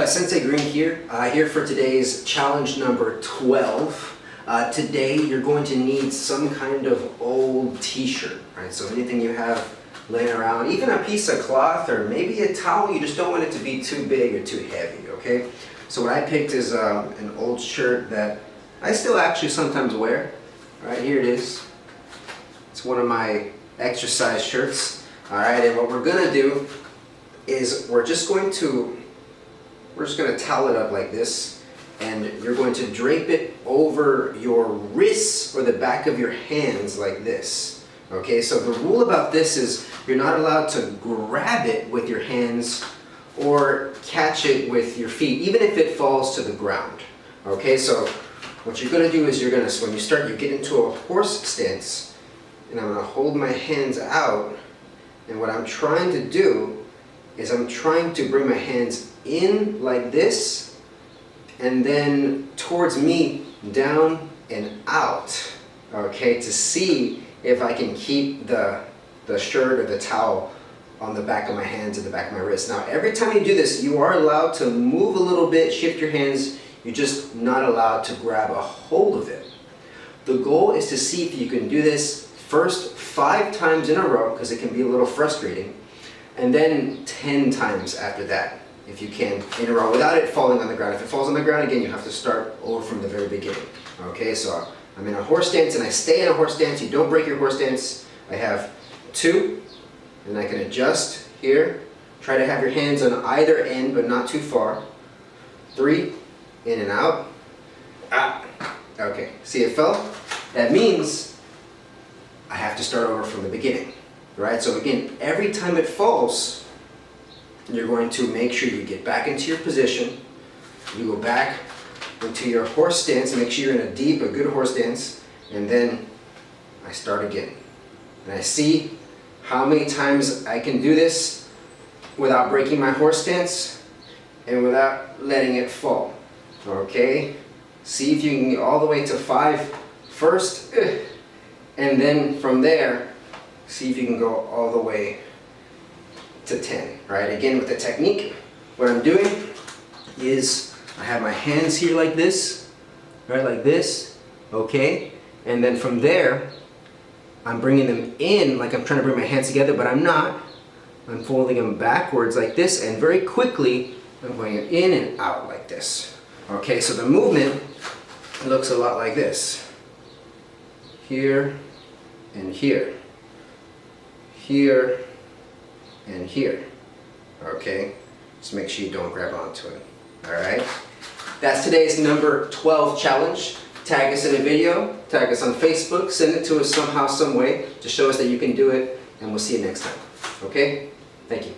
Sensei Green here, here for today's challenge number 12. Today you're going to need some kind of old t-shirt, right? So anything you have laying around, even a piece of cloth or maybe a towel, you just don't want it to be too big or too heavy, okay? So what I picked is an old shirt that I still actually sometimes wear. Right, here it is. It's one of my exercise shirts. Alright, and what we're gonna do is we're just going to towel it up like this, and you're going to drape it over your wrists or the back of your hands like this. Okay, so the rule about this is you're not allowed to grab it with your hands or catch it with your feet, even if it falls to the ground. Okay, so what you're going to do is when you start, you get into a horse stance, and I'm going to hold my hands out, and what I'm trying to do is I'm trying to bring my hands in like this, and then towards me, down and out, okay, to see if I can keep the shirt or the towel on the back of my hands and the back of my wrist. Now, every time you do this, you are allowed to move a little bit, shift your hands. You're just not allowed to grab a hold of it. The goal is to see if you can do this first 5 times in a row, because it can be a little frustrating, and then 10 times after that, if you can, in a row, without it falling on the ground. If it falls on the ground, again, you have to start over from the very beginning. Okay, so I'm in a horse stance, and I stay in a horse stance. You don't break your horse stance. I have 2, and I can adjust here. Try to have your hands on either end, but not too far. 3, in and out. Okay, see it fell? That means I have to start over from the beginning, right? So again, every time it falls, you're going to make sure you get back into your position. You go back into your horse stance and make sure you're in a good horse stance, and then I start again. And I see how many times I can do this without breaking my horse stance and without letting it fall. Okay, see if you can get all the way to 5 first, and then from there, see if you can go all the way to 10. Right, again with the technique, what I'm doing is I have my hands here like this, right, like this, okay, and then from there, I'm bringing them in like I'm trying to bring my hands together, but I'm not. I'm folding them backwards like this, and very quickly, I'm going in and out like this. Okay, so the movement looks a lot like this. Here and here. Here and here. Okay, just make sure you don't grab onto it. Alright, that's today's number 12 challenge. Tag us in a video, tag us on Facebook, send it to us somehow, some way to show us that you can do it, and we'll see you next time. Okay, thank you.